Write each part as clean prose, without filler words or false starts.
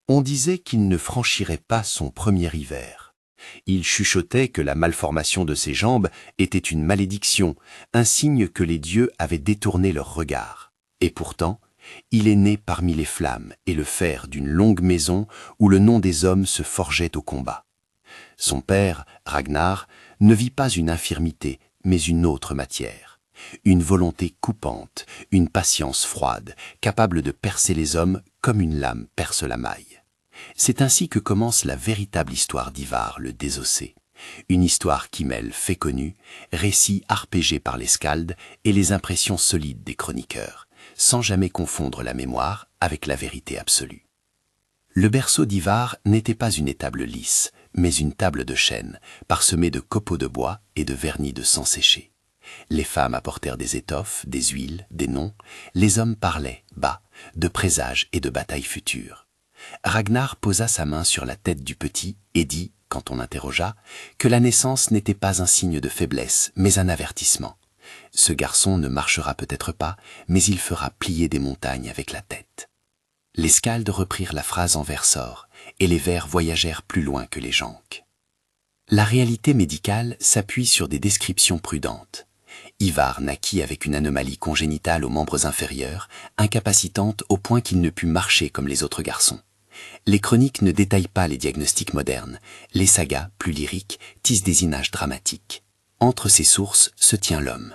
On disait qu'il ne franchirait pas son premier hiver. Il chuchotait que la malformation de ses jambes était une malédiction, un signe que les dieux avaient détourné leur regard. Et pourtant, il est né parmi les flammes et le fer d'une longue maison où le nom des hommes se forgeait au combat. Son père, Ragnar, ne vit pas une infirmité, mais une autre matière. Une volonté coupante, une patience froide, capable de percer les hommes comme une lame perce la maille. C'est ainsi que commence la véritable histoire d'Ivar le Désossé. Une histoire qui mêle faits connus, récits arpégés par les skalds et les impressions solides des chroniqueurs, sans jamais confondre la mémoire avec la vérité absolue. Le berceau d'Ivar n'était pas une étable lisse, mais une table de chêne, parsemée de copeaux de bois et de vernis de sang séché. Les femmes apportèrent des étoffes, des huiles, des noms. Les hommes parlaient, bas, de présages et de batailles futures. Ragnar posa sa main sur la tête du petit et dit, quand on interrogea, que la naissance n'était pas un signe de faiblesse, mais un avertissement. Ce garçon ne marchera peut-être pas, mais il fera plier des montagnes avec la tête. Les skalds reprirent la phrase en vers sort, et les vers voyagèrent plus loin que les jonques. La réalité médicale s'appuie sur des descriptions prudentes. Ivar naquit avec une anomalie congénitale aux membres inférieurs, incapacitante au point qu'il ne put marcher comme les autres garçons. Les chroniques ne détaillent pas les diagnostics modernes. Les sagas, plus lyriques, tissent des images dramatiques. Entre ces sources se tient l'homme.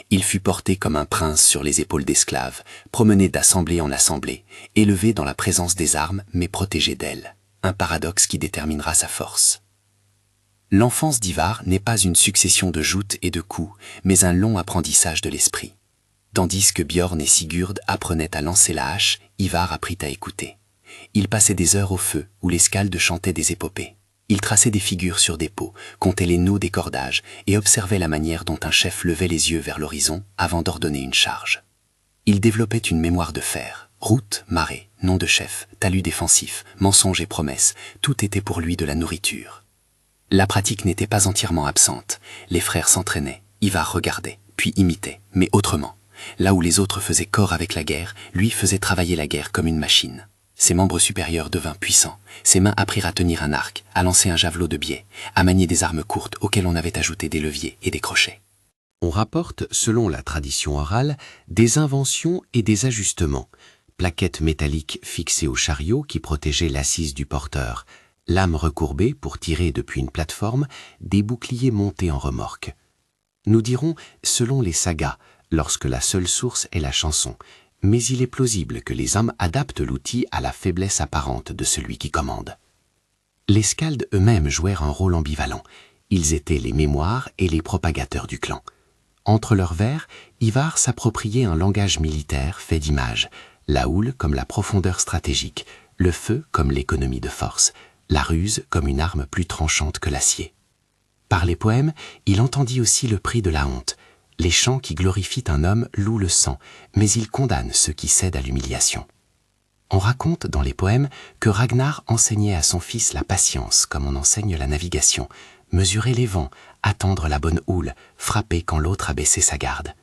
Il fut porté comme un prince sur les épaules d'esclaves, promené d'assemblée en assemblée, élevé dans la présence des armes mais protégé d'elles. Un paradoxe qui déterminera sa force. L'enfance d'Ivar n'est pas une succession de joutes et de coups, mais un long apprentissage de l'esprit. Tandis que Bjorn et Sigurd apprenaient à lancer la hache, Ivar apprit à écouter. Il passait des heures au feu, où les skalds chantaient des épopées. Il traçait des figures sur des peaux, comptait les nœuds des cordages et observait la manière dont un chef levait les yeux vers l'horizon avant d'ordonner une charge. Il développait une mémoire de fer. Route, marée, nom de chef, talus défensif, mensonges et promesses, tout était pour lui de la nourriture. La pratique n'était pas entièrement absente. Les frères s'entraînaient, Ivar regardait, puis imitait, mais autrement. Là où les autres faisaient corps avec la guerre, lui faisait travailler la guerre comme une machine. Ses membres supérieurs devinrent puissants. Ses mains apprirent à tenir un arc, à lancer un javelot de biais, à manier des armes courtes auxquelles on avait ajouté des leviers et des crochets. On rapporte, selon la tradition orale, des inventions et des ajustements. Plaquettes métalliques fixées au chariot qui protégeaient l'assise du porteur, lames recourbées pour tirer depuis une plateforme, des boucliers montés en remorque. Nous dirons, selon les sagas, lorsque la seule source est la chanson, mais il est plausible que les hommes adaptent l'outil à la faiblesse apparente de celui qui commande. Les skalds eux-mêmes jouèrent un rôle ambivalent. Ils étaient les mémoires et les propagateurs du clan. Entre leurs vers, Ivar s'appropriait un langage militaire fait d'images, la houle comme la profondeur stratégique, le feu comme l'économie de force, la ruse comme une arme plus tranchante que l'acier. Par les poèmes, il entendit aussi le prix de la honte. Les chants qui glorifient un homme louent le sang, mais ils condamnent ceux qui cèdent à l'humiliation. On raconte dans les poèmes que Ragnar enseignait à son fils la patience comme on enseigne la navigation, mesurer les vents, attendre la bonne houle, frapper quand l'autre a baissé sa garde.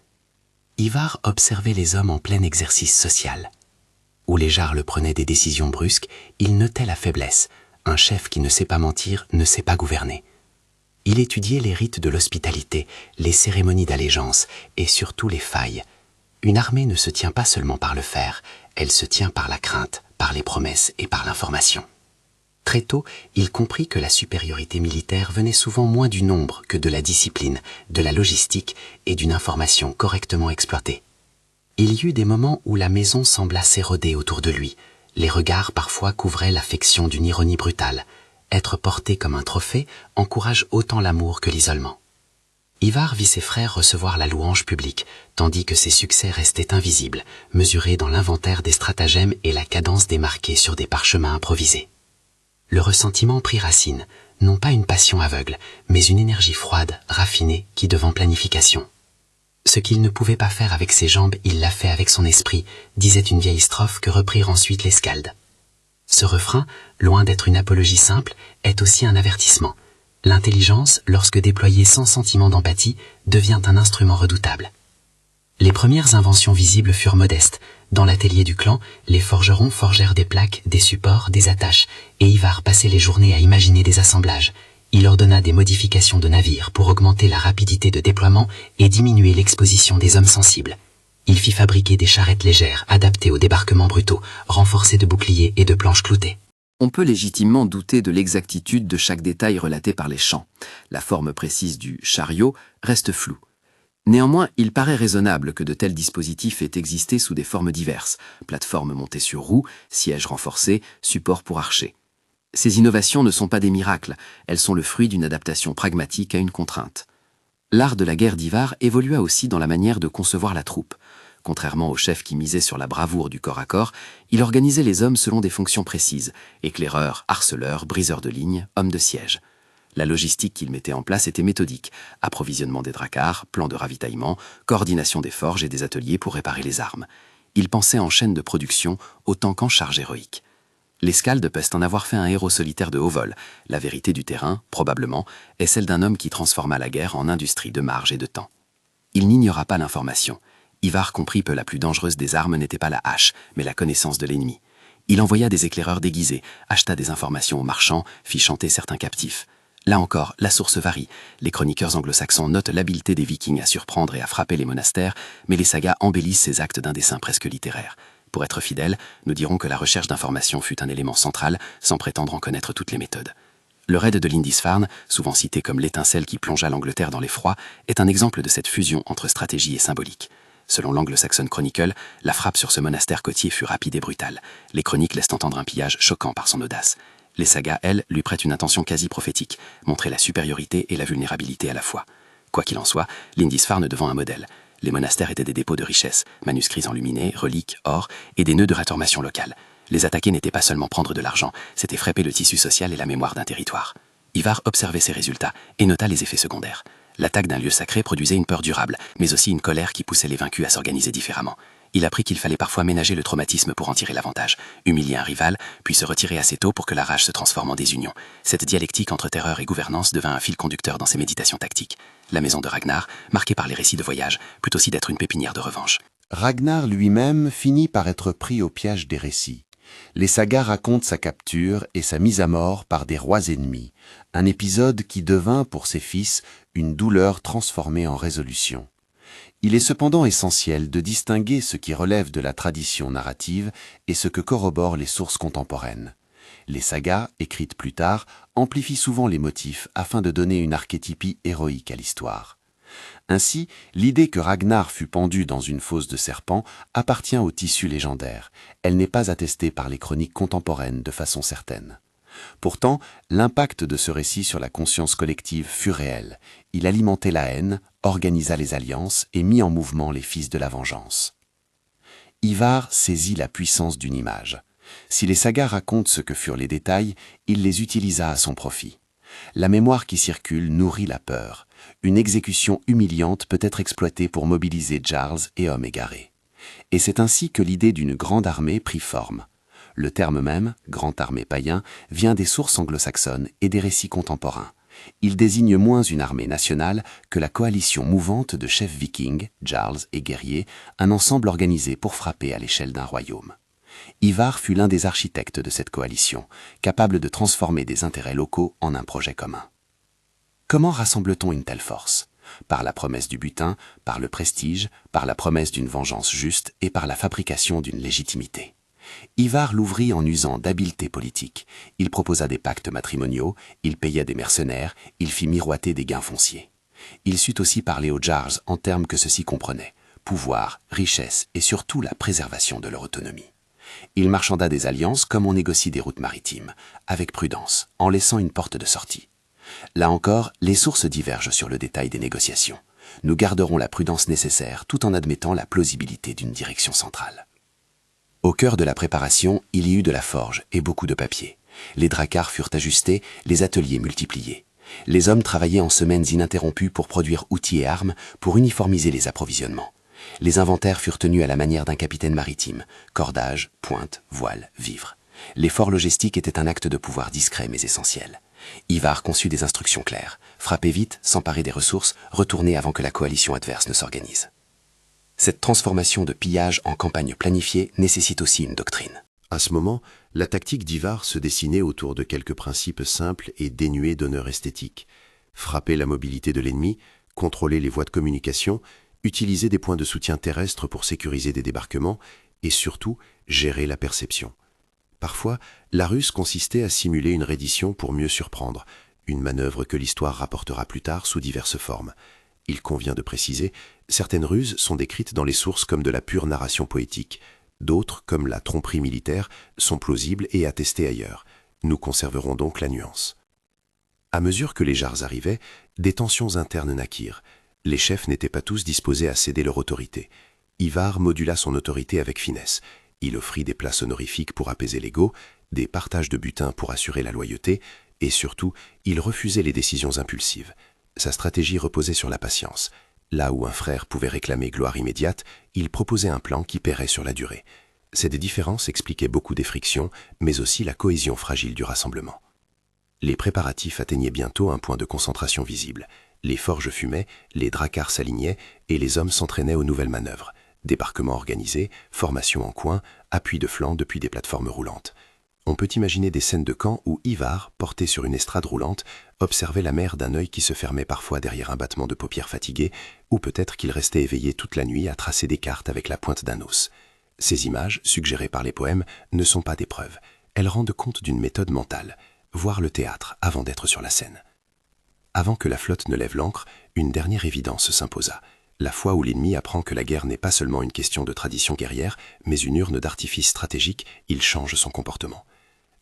Ivar observait les hommes en plein exercice social. Où les jarles prenaient des décisions brusques, il notait la faiblesse. Un chef qui ne sait pas mentir ne sait pas gouverner. Il étudiait les rites de l'hospitalité, les cérémonies d'allégeance et surtout les failles. Une armée ne se tient pas seulement par le fer, elle se tient par la crainte, par les promesses et par l'information. Très tôt, il comprit que la supériorité militaire venait souvent moins du nombre que de la discipline, de la logistique et d'une information correctement exploitée. Il y eut des moments où la maison sembla s'éroder autour de lui. Les regards parfois couvraient l'affection d'une ironie brutale. Être porté comme un trophée encourage autant l'amour que l'isolement. Ivar vit ses frères recevoir la louange publique, tandis que ses succès restaient invisibles, mesurés dans l'inventaire des stratagèmes et la cadence démarquée sur des parchemins improvisés. Le ressentiment prit racine, non pas une passion aveugle, mais une énergie froide, raffinée, qui devint planification. Ce qu'il ne pouvait pas faire avec ses jambes, il l'a fait avec son esprit, disait une vieille strophe que reprirent ensuite les skalds. Ce refrain, loin d'être une apologie simple, est aussi un avertissement. L'intelligence, lorsque déployée sans sentiment d'empathie, devient un instrument redoutable. Les premières inventions visibles furent modestes, Dans l'atelier du clan, les forgerons forgèrent des plaques, des supports, des attaches, et Ivar passait les journées à imaginer des assemblages. Il ordonna des modifications de navires pour augmenter la rapidité de déploiement et diminuer l'exposition des hommes sensibles. Il fit fabriquer des charrettes légères adaptées aux débarquements brutaux, renforcées de boucliers et de planches cloutées. On peut légitimement douter de l'exactitude de chaque détail relaté par les chants. La forme précise du chariot reste floue. Néanmoins, il paraît raisonnable que de tels dispositifs aient existé sous des formes diverses, plateformes montées sur roues, sièges renforcés, supports pour archers. Ces innovations ne sont pas des miracles, elles sont le fruit d'une adaptation pragmatique à une contrainte. L'art de la guerre d'Ivar évolua aussi dans la manière de concevoir la troupe. Contrairement au chef qui misait sur la bravoure du corps à corps, il organisait les hommes selon des fonctions précises, éclaireurs, harceleurs, briseurs de lignes, hommes de siège. La logistique qu'il mettait en place était méthodique, approvisionnement des dracars, plan de ravitaillement, coordination des forges et des ateliers pour réparer les armes. Il pensait en chaîne de production autant qu'en charge héroïque. Les Skaldes peuvent en avoir fait un héros solitaire de haut vol. La vérité du terrain, probablement, est celle d'un homme qui transforma la guerre en industrie de marge et de temps. Il n'ignora pas l'information. Ivar comprit que la plus dangereuse des armes n'était pas la hache, mais la connaissance de l'ennemi. Il envoya des éclaireurs déguisés, acheta des informations aux marchands, fit chanter certains captifs. Là encore, la source varie. Les chroniqueurs anglo-saxons notent l'habileté des Vikings à surprendre et à frapper les monastères, mais les sagas embellissent ces actes d'un dessin presque littéraire. Pour être fidèles, nous dirons que la recherche d'informations fut un élément central, sans prétendre en connaître toutes les méthodes. Le raid de Lindisfarne, souvent cité comme l'étincelle qui plongea l'Angleterre dans l'effroi, est un exemple de cette fusion entre stratégie et symbolique. Selon l'Anglo-Saxon Chronicle, la frappe sur ce monastère côtier fut rapide et brutale. Les chroniques laissent entendre un pillage choquant par son audace. Les sagas, elles, lui prêtent une intention quasi prophétique, montrer la supériorité et la vulnérabilité à la fois. Quoi qu'il en soit, Lindisfarne devint un modèle. Les monastères étaient des dépôts de richesses, manuscrits enluminés, reliques, or et des nœuds de rétormation locale. Les attaquer n'était pas seulement prendre de l'argent, c'était frapper le tissu social et la mémoire d'un territoire. Ivar observait ces résultats et nota les effets secondaires. L'attaque d'un lieu sacré produisait une peur durable, mais aussi une colère qui poussait les vaincus à s'organiser différemment. Il apprit qu'il fallait parfois ménager le traumatisme pour en tirer l'avantage, humilier un rival, puis se retirer assez tôt pour que la rage se transforme en désunion. Cette dialectique entre terreur et gouvernance devint un fil conducteur dans ses méditations tactiques. La maison de Ragnar, marquée par les récits de voyage, put aussi d'être une pépinière de revanche. Ragnar lui-même finit par être pris au piège des récits. Les sagas racontent sa capture et sa mise à mort par des rois ennemis, un épisode qui devint pour ses fils une douleur transformée en résolution. Il est cependant essentiel de distinguer ce qui relève de la tradition narrative et ce que corroborent les sources contemporaines. Les sagas, écrites plus tard, amplifient souvent les motifs afin de donner une archétypie héroïque à l'histoire. Ainsi, l'idée que Ragnar fut pendu dans une fosse de serpents appartient au tissu légendaire. Elle n'est pas attestée par les chroniques contemporaines de façon certaine. Pourtant, l'impact de ce récit sur la conscience collective fut réel. Il alimentait la haine, organisa les alliances et mit en mouvement les fils de la vengeance. Ivar saisit la puissance d'une image. Si les sagas racontent ce que furent les détails, il les utilisa à son profit. La mémoire qui circule nourrit la peur. Une exécution humiliante peut être exploitée pour mobiliser jarls et hommes égarés. Et c'est ainsi que l'idée d'une grande armée prit forme. Le terme même, grande armée païen, vient des sources anglo-saxonnes et des récits contemporains. Il désigne moins une armée nationale que la coalition mouvante de chefs vikings, jarls et guerriers, un ensemble organisé pour frapper à l'échelle d'un royaume. Ivar fut l'un des architectes de cette coalition, capable de transformer des intérêts locaux en un projet commun. Comment rassemble-t-on une telle force ? Par la promesse du butin, par le prestige, par la promesse d'une vengeance juste et par la fabrication d'une légitimité. Ivar l'ouvrit en usant d'habileté politique. Il proposa des pactes matrimoniaux, il paya des mercenaires, il fit miroiter des gains fonciers. Il sut aussi parler aux jarls en termes que ceux-ci comprenaient, pouvoir, richesse et surtout la préservation de leur autonomie. Il marchanda des alliances comme on négocie des routes maritimes, avec prudence, en laissant une porte de sortie. Là encore, les sources divergent sur le détail des négociations. Nous garderons la prudence nécessaire tout en admettant la plausibilité d'une direction centrale. Au cœur de la préparation, il y eut de la forge et beaucoup de papier. Les dracars furent ajustés, les ateliers multipliés. Les hommes travaillaient en semaines ininterrompues pour produire outils et armes, pour uniformiser les approvisionnements. Les inventaires furent tenus à la manière d'un capitaine maritime, cordage, pointe, voile, vivres. L'effort logistique était un acte de pouvoir discret mais essentiel. Ivar conçut des instructions claires. Frapper vite, s'emparer des ressources, retourner avant que la coalition adverse ne s'organise. Cette transformation de pillage en campagne planifiée nécessite aussi une doctrine. À ce moment, la tactique d'Ivar se dessinait autour de quelques principes simples et dénués d'honneur esthétique. Frapper la mobilité de l'ennemi, contrôler les voies de communication, utiliser des points de soutien terrestres pour sécuriser des débarquements et surtout gérer la perception. Parfois, la ruse consistait à simuler une reddition pour mieux surprendre, une manœuvre que l'histoire rapportera plus tard sous diverses formes. Il convient de préciser, certaines ruses sont décrites dans les sources comme de la pure narration poétique, d'autres, comme la tromperie militaire, sont plausibles et attestées ailleurs. Nous conserverons donc la nuance. À mesure que les jarres arrivaient, des tensions internes naquirent. Les chefs n'étaient pas tous disposés à céder leur autorité. Ivar modula son autorité avec finesse. Il offrit des places honorifiques pour apaiser l'ego, des partages de butin pour assurer la loyauté, et surtout, il refusait les décisions impulsives. Sa stratégie reposait sur la patience. Là où un frère pouvait réclamer gloire immédiate, il proposait un plan qui paierait sur la durée. Cette différence expliquait beaucoup des frictions, mais aussi la cohésion fragile du rassemblement. Les préparatifs atteignaient bientôt un point de concentration visible. Les forges fumaient, les dracars s'alignaient et les hommes s'entraînaient aux nouvelles manœuvres. Débarquements organisés, formations en coin, appui de flanc depuis des plateformes roulantes. On peut imaginer des scènes de camp où Ivar, porté sur une estrade roulante, observait la mer d'un œil qui se fermait parfois derrière un battement de paupières fatigué, ou peut-être qu'il restait éveillé toute la nuit à tracer des cartes avec la pointe d'un os. Ces images, suggérées par les poèmes, ne sont pas des preuves. Elles rendent compte d'une méthode mentale, voir le théâtre avant d'être sur la scène. Avant que la flotte ne lève l'ancre, une dernière évidence s'imposa. La fois où l'ennemi apprend que la guerre n'est pas seulement une question de tradition guerrière, mais une urne d'artifice stratégique, il change son comportement.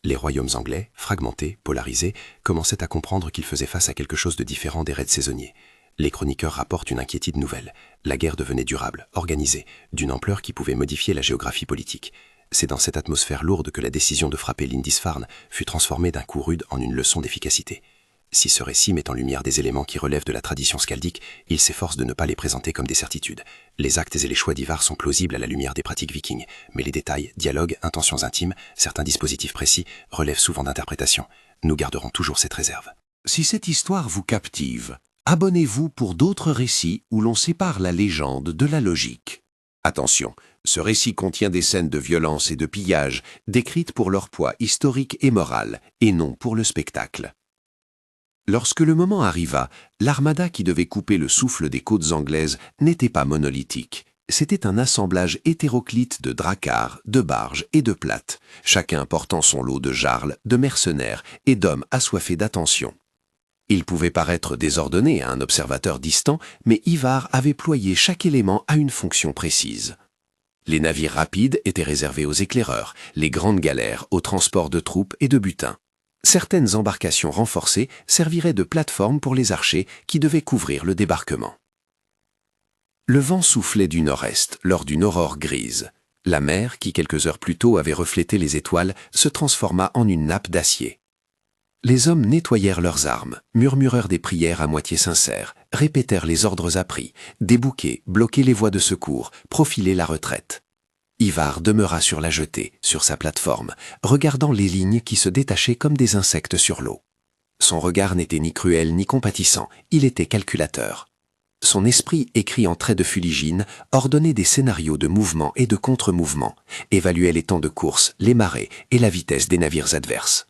Les royaumes anglais, fragmentés, polarisés, commençaient à comprendre qu'ils faisaient face à quelque chose de différent des raids saisonniers. Les chroniqueurs rapportent une inquiétude nouvelle. La guerre devenait durable, organisée, d'une ampleur qui pouvait modifier la géographie politique. C'est dans cette atmosphère lourde que la décision de frapper Lindisfarne fut transformée d'un coup rude en une leçon d'efficacité. Si ce récit met en lumière des éléments qui relèvent de la tradition scaldique, il s'efforce de ne pas les présenter comme des certitudes. Les actes et les choix d'Ivar sont plausibles à la lumière des pratiques vikings, mais les détails, dialogues, intentions intimes, certains dispositifs précis, relèvent souvent d'interprétations. Nous garderons toujours cette réserve. Si cette histoire vous captive, abonnez-vous pour d'autres récits où l'on sépare la légende de la logique. Attention, ce récit contient des scènes de violence et de pillage, décrites pour leur poids historique et moral, et non pour le spectacle. Lorsque le moment arriva, l'armada qui devait couper le souffle des côtes anglaises n'était pas monolithique. C'était un assemblage hétéroclite de dracars, de barges et de plattes, chacun portant son lot de jarles, de mercenaires et d'hommes assoiffés d'attention. Il pouvait paraître désordonné à un observateur distant, mais Ivar avait ployé chaque élément à une fonction précise. Les navires rapides étaient réservés aux éclaireurs, les grandes galères au transport de troupes et de butin. Certaines embarcations renforcées serviraient de plateforme pour les archers qui devaient couvrir le débarquement. Le vent soufflait du nord-est lors d'une aurore grise. La mer, qui quelques heures plus tôt avait reflété les étoiles, se transforma en une nappe d'acier. Les hommes nettoyèrent leurs armes, murmurèrent des prières à moitié sincères, répétèrent les ordres appris, débouquer, bloquer les voies de secours, profiler la retraite. Ivar demeura sur la jetée, sur sa plateforme, regardant les lignes qui se détachaient comme des insectes sur l'eau. Son regard n'était ni cruel ni compatissant, il était calculateur. Son esprit, écrit en traits de fuligine, ordonnait des scénarios de mouvement et de contre-mouvement, évaluait les temps de course, les marées et la vitesse des navires adverses.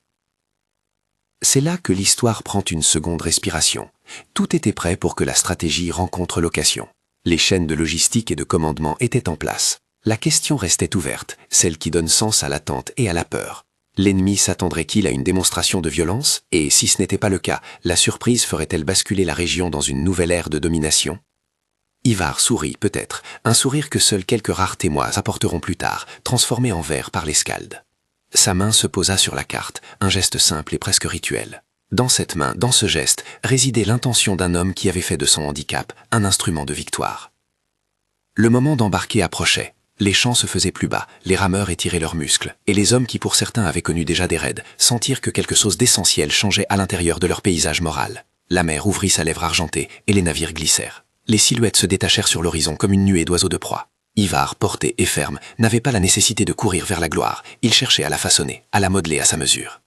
C'est là que l'histoire prend une seconde respiration. Tout était prêt pour que la stratégie rencontre l'occasion. Les chaînes de logistique et de commandement étaient en place. La question restait ouverte, celle qui donne sens à l'attente et à la peur. L'ennemi s'attendrait-il à une démonstration de violence? Et si ce n'était pas le cas, la surprise ferait-elle basculer la région dans une nouvelle ère de domination? Ivar sourit peut-être, un sourire que seuls quelques rares témoins apporteront plus tard, transformé en verre par les Skaldes. Sa main se posa sur la carte, un geste simple et presque rituel. Dans cette main, dans ce geste, résidait l'intention d'un homme qui avait fait de son handicap un instrument de victoire. Le moment d'embarquer approchait. Les champs se faisaient plus bas, les rameurs étiraient leurs muscles, et les hommes qui pour certains avaient connu déjà des raids, sentirent que quelque chose d'essentiel changeait à l'intérieur de leur paysage moral. La mer ouvrit sa lèvre argentée, et les navires glissèrent. Les silhouettes se détachèrent sur l'horizon comme une nuée d'oiseaux de proie. Ivar, porté et ferme, n'avait pas la nécessité de courir vers la gloire, il cherchait à la façonner, à la modeler à sa mesure.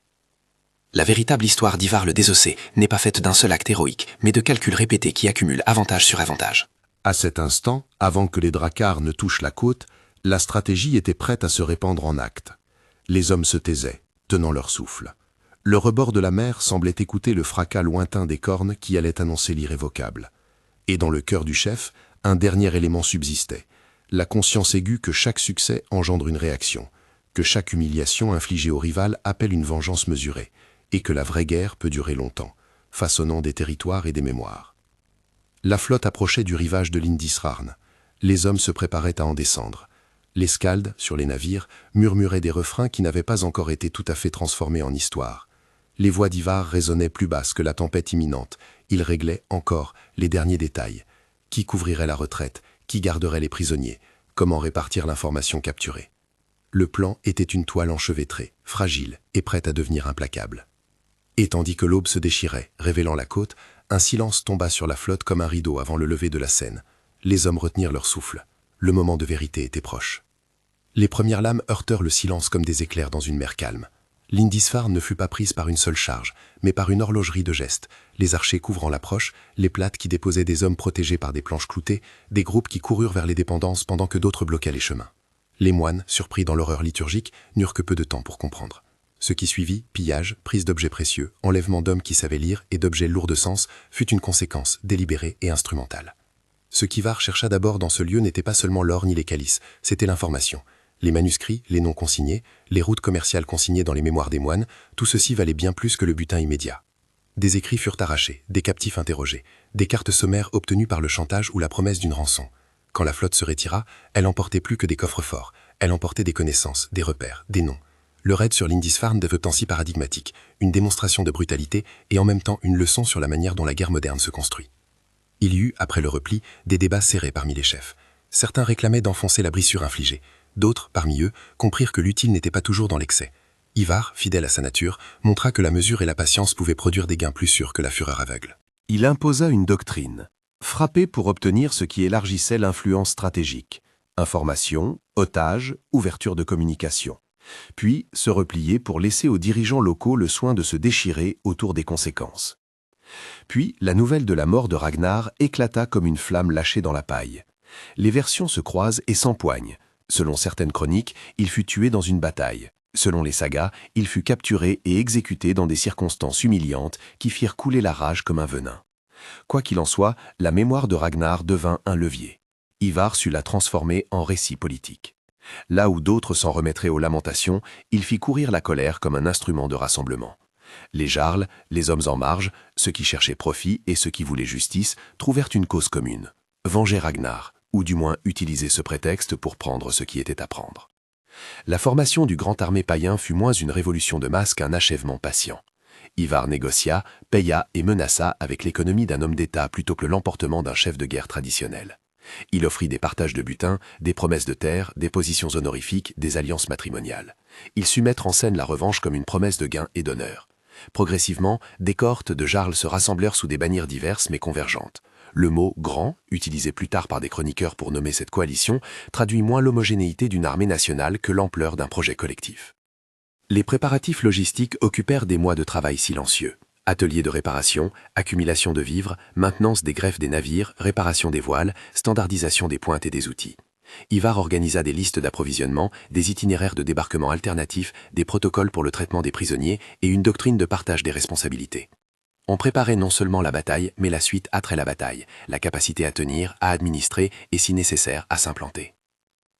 La véritable histoire d'Ivar le Désossé n'est pas faite d'un seul acte héroïque, mais de calculs répétés qui accumulent avantage sur avantage. À cet instant, avant que les dracars ne touchent la côte, la stratégie était prête à se répandre en actes. Les hommes se taisaient, tenant leur souffle. Le rebord de la mer semblait écouter le fracas lointain des cornes qui allait annoncer l'irrévocable. Et dans le cœur du chef, un dernier élément subsistait, la conscience aiguë que chaque succès engendre une réaction, que chaque humiliation infligée au rival appelle une vengeance mesurée, et que la vraie guerre peut durer longtemps, façonnant des territoires et des mémoires. La flotte approchait du rivage de Lindisfarne. Les hommes se préparaient à en descendre. Les skalds, sur les navires, murmuraient des refrains qui n'avaient pas encore été tout à fait transformés en histoire. Les voix d'Ivar résonnaient plus basses que la tempête imminente. Ils réglaient encore les derniers détails. Qui couvrirait la retraite? Qui garderait les prisonniers? Comment répartir l'information capturée? Le plan était une toile enchevêtrée, fragile et prête à devenir implacable. Et tandis que l'aube se déchirait, révélant la côte, un silence tomba sur la flotte comme un rideau avant le lever de la Seine. Les hommes retenirent leur souffle. Le moment de vérité était proche. Les premières lames heurtèrent le silence comme des éclairs dans une mer calme. Lindisfarne ne fut pas prise par une seule charge, mais par une horlogerie de gestes, les archers couvrant l'approche, les plates qui déposaient des hommes protégés par des planches cloutées, des groupes qui coururent vers les dépendances pendant que d'autres bloquaient les chemins. Les moines, surpris dans l'horreur liturgique, n'eurent que peu de temps pour comprendre. Ce qui suivit, pillage, prise d'objets précieux, enlèvement d'hommes qui savaient lire et d'objets lourds de sens, fut une conséquence délibérée et instrumentale. Ce qu'Ivar chercha d'abord dans ce lieu n'était pas seulement l'or ni les calices, c'était l'information. Les manuscrits, les noms consignés, les routes commerciales consignées dans les mémoires des moines, tout ceci valait bien plus que le butin immédiat. Des écrits furent arrachés, des captifs interrogés, des cartes sommaires obtenues par le chantage ou la promesse d'une rançon. Quand la flotte se retira, elle emportait plus que des coffres forts, elle emportait des connaissances, des repères, des noms. Le raid sur Lindisfarne devint ainsi paradigmatique, une démonstration de brutalité et en même temps une leçon sur la manière dont la guerre moderne se construit. Il y eut, après le repli, des débats serrés parmi les chefs. Certains réclamaient d'enfoncer la brisure infligée. D'autres, parmi eux, comprirent que l'utile n'était pas toujours dans l'excès. Ivar, fidèle à sa nature, montra que la mesure et la patience pouvaient produire des gains plus sûrs que la fureur aveugle. Il imposa une doctrine, frapper pour obtenir ce qui élargissait l'influence stratégique, information, otages, ouverture de communication. Puis se replier pour laisser aux dirigeants locaux le soin de se déchirer autour des conséquences. Puis la nouvelle de la mort de Ragnar éclata comme une flamme lâchée dans la paille. Les versions se croisent et s'empoignent. Selon certaines chroniques, il fut tué dans une bataille. Selon les sagas, il fut capturé et exécuté dans des circonstances humiliantes qui firent couler la rage comme un venin. Quoi qu'il en soit, la mémoire de Ragnar devint un levier. Ivar sut la transformer en récit politique. Là où d'autres s'en remettraient aux lamentations, il fit courir la colère comme un instrument de rassemblement. Les jarls, les hommes en marge, ceux qui cherchaient profit et ceux qui voulaient justice, trouvèrent une cause commune. Venger Ragnar, ou du moins utiliser ce prétexte pour prendre ce qui était à prendre. La formation du grand armée païen fut moins une révolution de masse qu'un achèvement patient. Ivar négocia, paya et menaça avec l'économie d'un homme d'État plutôt que l'emportement d'un chef de guerre traditionnel. Il offrit des partages de butin, des promesses de terre, des positions honorifiques, des alliances matrimoniales. Il sut mettre en scène la revanche comme une promesse de gain et d'honneur. Progressivement, des cohortes de jarls se rassemblèrent sous des bannières diverses mais convergentes. Le mot « grand », utilisé plus tard par des chroniqueurs pour nommer cette coalition, traduit moins l'homogénéité d'une armée nationale que l'ampleur d'un projet collectif. Les préparatifs logistiques occupèrent des mois de travail silencieux. Ateliers de réparation, accumulation de vivres, maintenance des greffes des navires, réparation des voiles, standardisation des pointes et des outils. Ivar organisa des listes d'approvisionnement, des itinéraires de débarquement alternatifs, des protocoles pour le traitement des prisonniers et une doctrine de partage des responsabilités. On préparait non seulement la bataille, mais la suite après la bataille, la capacité à tenir, à administrer et, si nécessaire, à s'implanter.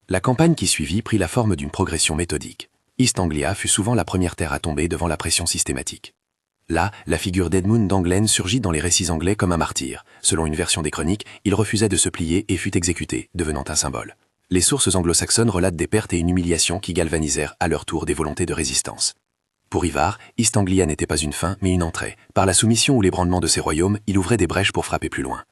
La campagne qui suivit prit la forme d'une progression méthodique. East Anglia fut souvent la première terre à tomber devant la pression systématique. Là, la figure d'Edmund d'Anglen surgit dans les récits anglais comme un martyr. Selon une version des chroniques, il refusait de se plier et fut exécuté, devenant un symbole. Les sources anglo-saxonnes relatent des pertes et une humiliation qui galvanisèrent à leur tour des volontés de résistance. Pour Ivar, East Anglia n'était pas une fin, mais une entrée. Par la soumission ou l'ébranlement de ses royaumes, il ouvrait des brèches pour frapper plus loin.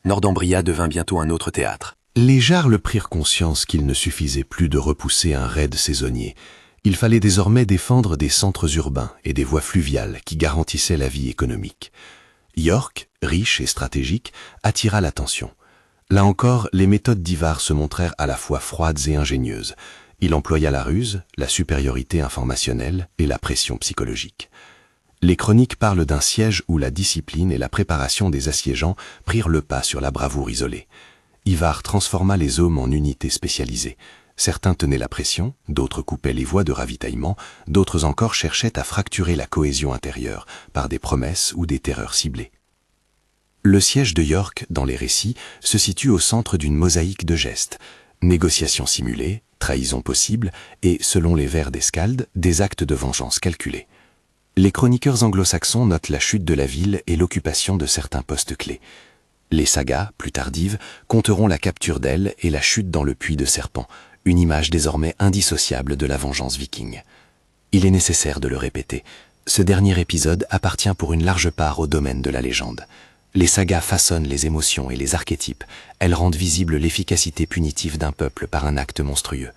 Northumbria devint bientôt un autre théâtre. Les jarls prirent conscience qu'il ne suffisait plus de repousser un raid saisonnier. Il fallait désormais défendre des centres urbains et des voies fluviales qui garantissaient la vie économique. York, riche et stratégique, attira l'attention. Là encore, les méthodes d'Ivar se montrèrent à la fois froides et ingénieuses. Il employa la ruse, la supériorité informationnelle et la pression psychologique. Les chroniques parlent d'un siège où la discipline et la préparation des assiégeants prirent le pas sur la bravoure isolée. Ivar transforma les hommes en unités spécialisées. Certains tenaient la pression, d'autres coupaient les voies de ravitaillement, d'autres encore cherchaient à fracturer la cohésion intérieure par des promesses ou des terreurs ciblées. Le siège de York, dans les récits, se situe au centre d'une mosaïque de gestes. Négociations simulées, trahison possible et, selon les vers des skalds, des actes de vengeance calculés. Les chroniqueurs anglo-saxons notent la chute de la ville et l'occupation de certains postes clés. Les sagas, plus tardives, compteront la capture d'elle et la chute dans le puits de serpent, une image désormais indissociable de la vengeance viking. Il est nécessaire de le répéter, ce dernier épisode appartient pour une large part au domaine de la légende. Les sagas façonnent les émotions et les archétypes, elles rendent visible l'efficacité punitive d'un peuple par un acte monstrueux.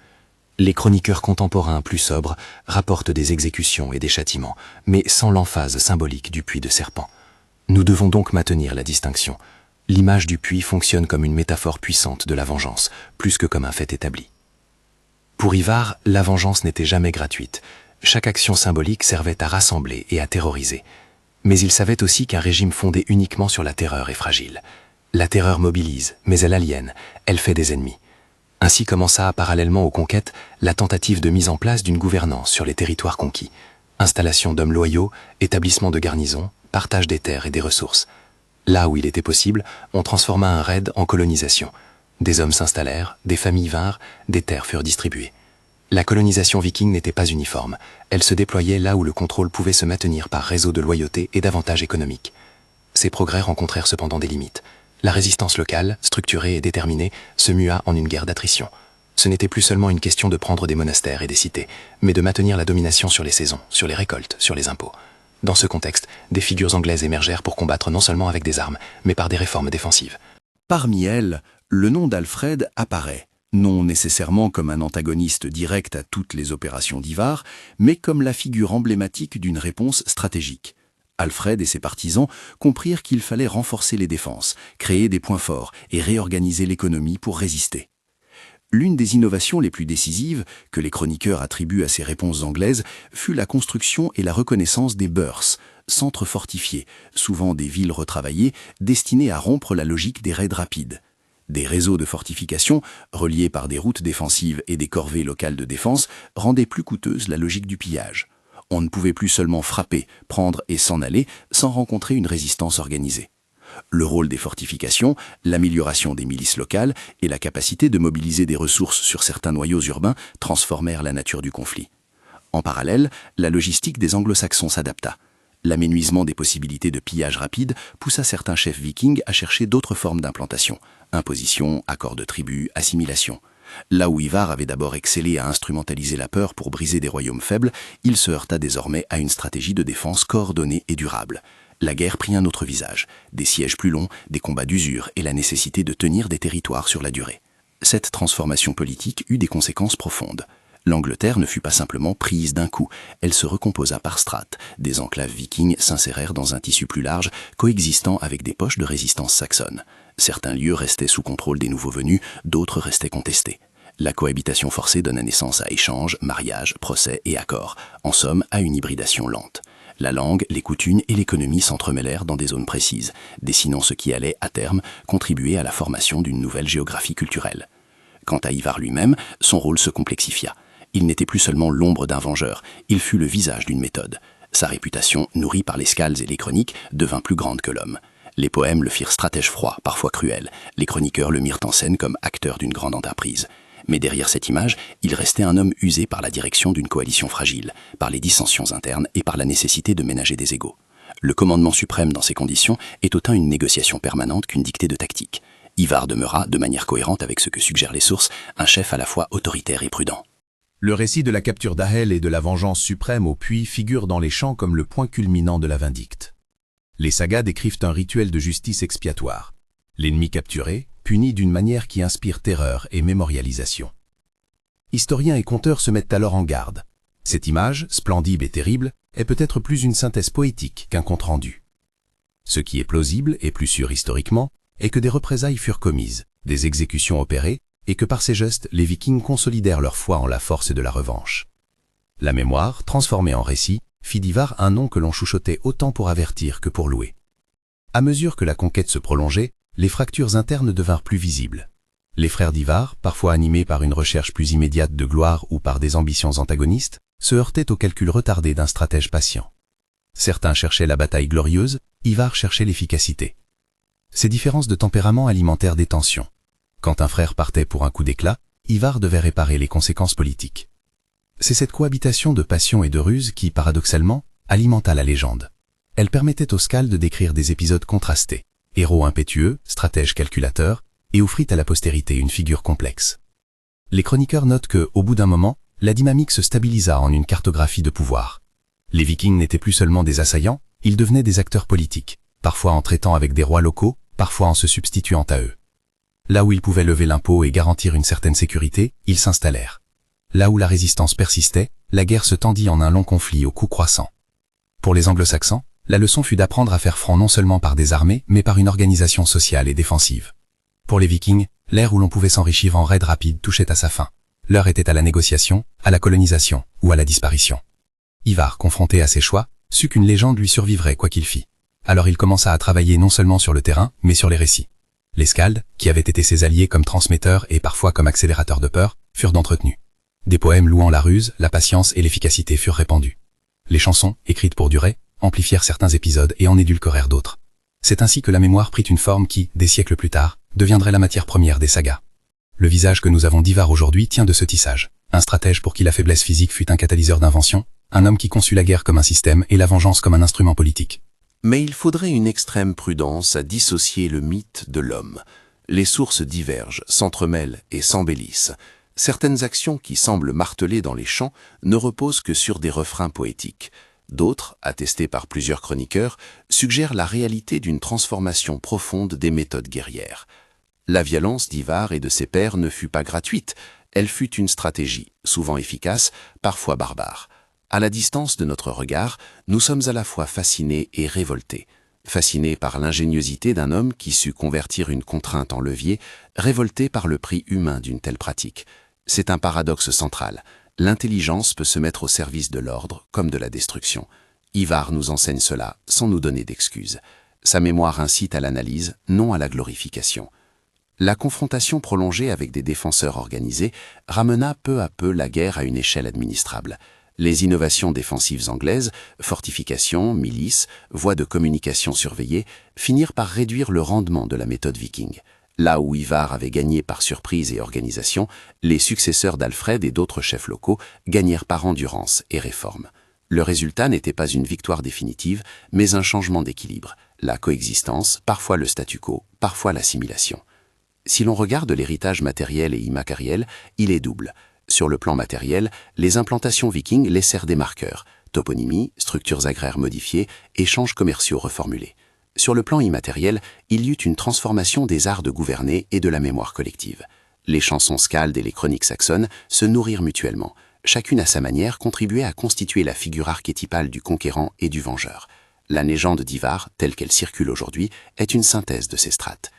Les chroniqueurs contemporains plus sobres rapportent des exécutions et des châtiments, mais sans l'emphase symbolique du puits de serpent. Nous devons donc maintenir la distinction. L'image du puits fonctionne comme une métaphore puissante de la vengeance, plus que comme un fait établi. Pour Ivar, la vengeance n'était jamais gratuite. Chaque action symbolique servait à rassembler et à terroriser. Mais il savait aussi qu'un régime fondé uniquement sur la terreur est fragile. La terreur mobilise, mais elle aliène, elle fait des ennemis. Ainsi commença, parallèlement aux conquêtes, la tentative de mise en place d'une gouvernance sur les territoires conquis. Installation d'hommes loyaux, établissement de garnisons, partage des terres et des ressources. Là où il était possible, on transforma un raid en colonisation. Des hommes s'installèrent, des familles vinrent, des terres furent distribuées. La colonisation viking n'était pas uniforme. Elle se déployait là où le contrôle pouvait se maintenir par réseau de loyauté et d'avantages économiques. Ces progrès rencontrèrent cependant des limites. La résistance locale, structurée et déterminée, se mua en une guerre d'attrition. Ce n'était plus seulement une question de prendre des monastères et des cités, mais de maintenir la domination sur les saisons, sur les récoltes, sur les impôts. Dans ce contexte, des figures anglaises émergèrent pour combattre non seulement avec des armes, mais par des réformes défensives. Parmi elles, le nom d'Alfred apparaît, non nécessairement comme un antagoniste direct à toutes les opérations d'Ivar, mais comme la figure emblématique d'une réponse stratégique. Alfred et ses partisans comprirent qu'il fallait renforcer les défenses, créer des points forts et réorganiser l'économie pour résister. L'une des innovations les plus décisives que les chroniqueurs attribuent à ces réponses anglaises fut la construction et la reconnaissance des burhs, centres fortifiés, souvent des villes retravaillées, destinées à rompre la logique des raids rapides. Des réseaux de fortification, reliés par des routes défensives et des corvées locales de défense, rendaient plus coûteuse la logique du pillage. On ne pouvait plus seulement frapper, prendre et s'en aller sans rencontrer une résistance organisée. Le rôle des fortifications, l'amélioration des milices locales et la capacité de mobiliser des ressources sur certains noyaux urbains transformèrent la nature du conflit. En parallèle, la logistique des anglo-saxons s'adapta. L'aménuisement des possibilités de pillage rapide poussa certains chefs vikings à chercher d'autres formes d'implantation, imposition, accords de tribu, assimilation. Là où Ivar avait d'abord excellé à instrumentaliser la peur pour briser des royaumes faibles, il se heurta désormais à une stratégie de défense coordonnée et durable. La guerre prit un autre visage, des sièges plus longs, des combats d'usure et la nécessité de tenir des territoires sur la durée. Cette transformation politique eut des conséquences profondes. L'Angleterre ne fut pas simplement prise d'un coup, elle se recomposa par strates. Des enclaves vikings s'insérèrent dans un tissu plus large, coexistant avec des poches de résistance saxonne. Certains lieux restaient sous contrôle des nouveaux venus, d'autres restaient contestés. La cohabitation forcée donna naissance à échanges, mariages, procès et accords, en somme à une hybridation lente. La langue, les coutumes et l'économie s'entremêlèrent dans des zones précises, dessinant ce qui allait, à terme, contribuer à la formation d'une nouvelle géographie culturelle. Quant à Ivar lui-même, son rôle se complexifia. Il n'était plus seulement l'ombre d'un vengeur, il fut le visage d'une méthode. Sa réputation, nourrie par les skalds et les chroniques, devint plus grande que l'homme. Les poèmes le firent stratège froid, parfois cruel. Les chroniqueurs le mirent en scène comme acteur d'une grande entreprise. Mais derrière cette image, il restait un homme usé par la direction d'une coalition fragile, par les dissensions internes et par la nécessité de ménager des égaux. Le commandement suprême dans ces conditions est autant une négociation permanente qu'une dictée de tactique. Ivar demeura, de manière cohérente avec ce que suggèrent les sources, un chef à la fois autoritaire et prudent. Le récit de la capture d'Ahel et de la vengeance suprême au puits figure dans les chants comme le point culminant de la vindicte. Les sagas décrivent un rituel de justice expiatoire. L'ennemi capturé, puni d'une manière qui inspire terreur et mémorialisation. Historiens et conteurs se mettent alors en garde. Cette image, splendide et terrible, est peut-être plus une synthèse poétique qu'un compte-rendu. Ce qui est plausible et plus sûr historiquement est que des représailles furent commises, des exécutions opérées, et que par ces gestes, les Vikings consolidèrent leur foi en la force de la revanche. La mémoire, transformée en récit, fit d'Ivar un nom que l'on chuchotait autant pour avertir que pour louer. À mesure que la conquête se prolongeait, les fractures internes devinrent plus visibles. Les frères d'Ivar, parfois animés par une recherche plus immédiate de gloire ou par des ambitions antagonistes, se heurtaient au calcul retardé d'un stratège patient. Certains cherchaient la bataille glorieuse, Ivar cherchait l'efficacité. Ces différences de tempérament alimentèrent des tensions. Quand un frère partait pour un coup d'éclat, Ivar devait réparer les conséquences politiques. C'est cette cohabitation de passion et de ruse qui, paradoxalement, alimenta la légende. Elle permettait aux Skaldes d'écrire des épisodes contrastés, héros impétueux, stratèges calculateurs, et offrit à la postérité une figure complexe. Les chroniqueurs notent que, au bout d'un moment, la dynamique se stabilisa en une cartographie de pouvoir. Les Vikings n'étaient plus seulement des assaillants, ils devenaient des acteurs politiques, parfois en traitant avec des rois locaux, parfois en se substituant à eux. Là où ils pouvaient lever l'impôt et garantir une certaine sécurité, ils s'installèrent. Là où la résistance persistait, la guerre se tendit en un long conflit au coût croissant. Pour les anglo-saxons, la leçon fut d'apprendre à faire front non seulement par des armées, mais par une organisation sociale et défensive. Pour les Vikings, l'ère où l'on pouvait s'enrichir en raids rapides touchait à sa fin. L'heure était à la négociation, à la colonisation ou à la disparition. Ivar, confronté à ses choix, sut qu'une légende lui survivrait quoi qu'il fît. Alors il commença à travailler non seulement sur le terrain, mais sur les récits. Les Skaldes, qui avaient été ses alliés comme transmetteurs et parfois comme accélérateurs de peur, furent entretenus. Des poèmes louant la ruse, la patience et l'efficacité furent répandus. Les chansons, écrites pour durer, amplifièrent certains épisodes et en édulcorèrent d'autres. C'est ainsi que la mémoire prit une forme qui, des siècles plus tard, deviendrait la matière première des sagas. Le visage que nous avons d'Ivar aujourd'hui tient de ce tissage. Un stratège pour qui la faiblesse physique fut un catalyseur d'invention, un homme qui conçut la guerre comme un système et la vengeance comme un instrument politique. Mais il faudrait une extrême prudence à dissocier le mythe de l'homme. Les sources divergent, s'entremêlent et s'embellissent. Certaines actions qui semblent martelées dans les chants ne reposent que sur des refrains poétiques. D'autres, attestés par plusieurs chroniqueurs, suggèrent la réalité d'une transformation profonde des méthodes guerrières. La violence d'Ivar et de ses pairs ne fut pas gratuite, elle fut une stratégie, souvent efficace, parfois barbare. À la distance de notre regard, nous sommes à la fois fascinés et révoltés. Fascinés par l'ingéniosité d'un homme qui sut convertir une contrainte en levier, révoltés par le prix humain d'une telle pratique. C'est un paradoxe central. L'intelligence peut se mettre au service de l'ordre comme de la destruction. Ivar nous enseigne cela sans nous donner d'excuses. Sa mémoire incite à l'analyse, non à la glorification. La confrontation prolongée avec des défenseurs organisés ramena peu à peu la guerre à une échelle administrable. Les innovations défensives anglaises, fortifications, milices, voies de communication surveillées, finirent par réduire le rendement de la méthode viking. Là où Ivar avait gagné par surprise et organisation, les successeurs d'Alfred et d'autres chefs locaux gagnèrent par endurance et réforme. Le résultat n'était pas une victoire définitive, mais un changement d'équilibre, la coexistence, parfois le statu quo, parfois l'assimilation. Si l'on regarde l'héritage matériel et immatériel, il est double. Sur le plan matériel, les implantations vikings laissèrent des marqueurs, toponymie, structures agraires modifiées, échanges commerciaux reformulés. Sur le plan immatériel, il y eut une transformation des arts de gouverner et de la mémoire collective. Les chansons skaldes et les chroniques saxonnes se nourrirent mutuellement. Chacune à sa manière contribuait à constituer la figure archétypale du conquérant et du vengeur. La légende d'Ivar, telle qu'elle circule aujourd'hui, est une synthèse de ces strates.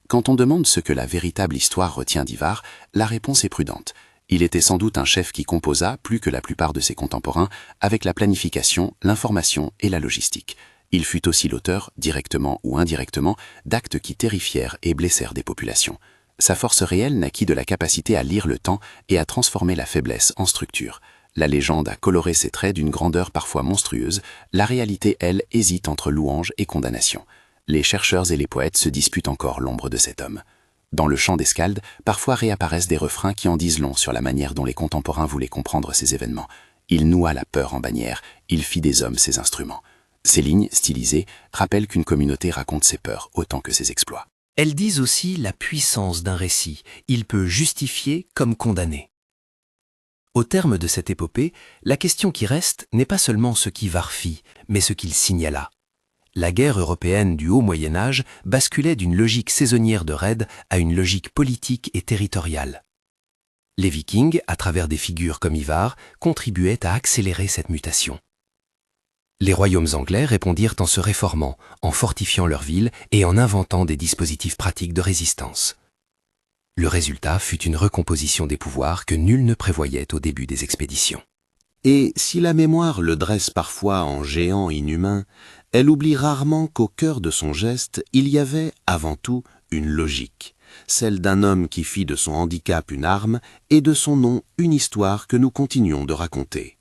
Quand on demande ce que la véritable histoire retient d'Ivar, la réponse est prudente. Il était sans doute un chef qui composa, plus que la plupart de ses contemporains, avec la planification, l'information et la logistique. Il fut aussi l'auteur, directement ou indirectement, d'actes qui terrifièrent et blessèrent des populations. Sa force réelle naquit de la capacité à lire le temps et à transformer la faiblesse en structure. La légende a coloré ses traits d'une grandeur parfois monstrueuse, la réalité, elle, hésite entre louange et condamnation. Les chercheurs et les poètes se disputent encore l'ombre de cet homme. Dans le chant des Skaldes, parfois réapparaissent des refrains qui en disent long sur la manière dont les contemporains voulaient comprendre ces événements. Il noua la peur en bannière, il fit des hommes ses instruments. Ces lignes, stylisées, rappellent qu'une communauté raconte ses peurs autant que ses exploits. Elles disent aussi la puissance d'un récit. Il peut justifier comme condamner. Au terme de cette épopée, la question qui reste n'est pas seulement ce qu'Ivar fit, mais ce qu'il signala. La guerre européenne du Haut Moyen-Âge basculait d'une logique saisonnière de raids à une logique politique et territoriale. Les Vikings, à travers des figures comme Ivar, contribuaient à accélérer cette mutation. Les royaumes anglais répondirent en se réformant, en fortifiant leurs villes et en inventant des dispositifs pratiques de résistance. Le résultat fut une recomposition des pouvoirs que nul ne prévoyait au début des expéditions. Et si la mémoire le dresse parfois en géant inhumain, elle oublie rarement qu'au cœur de son geste, il y avait, avant tout, une logique, celle d'un homme qui fit de son handicap une arme et de son nom une histoire que nous continuons de raconter.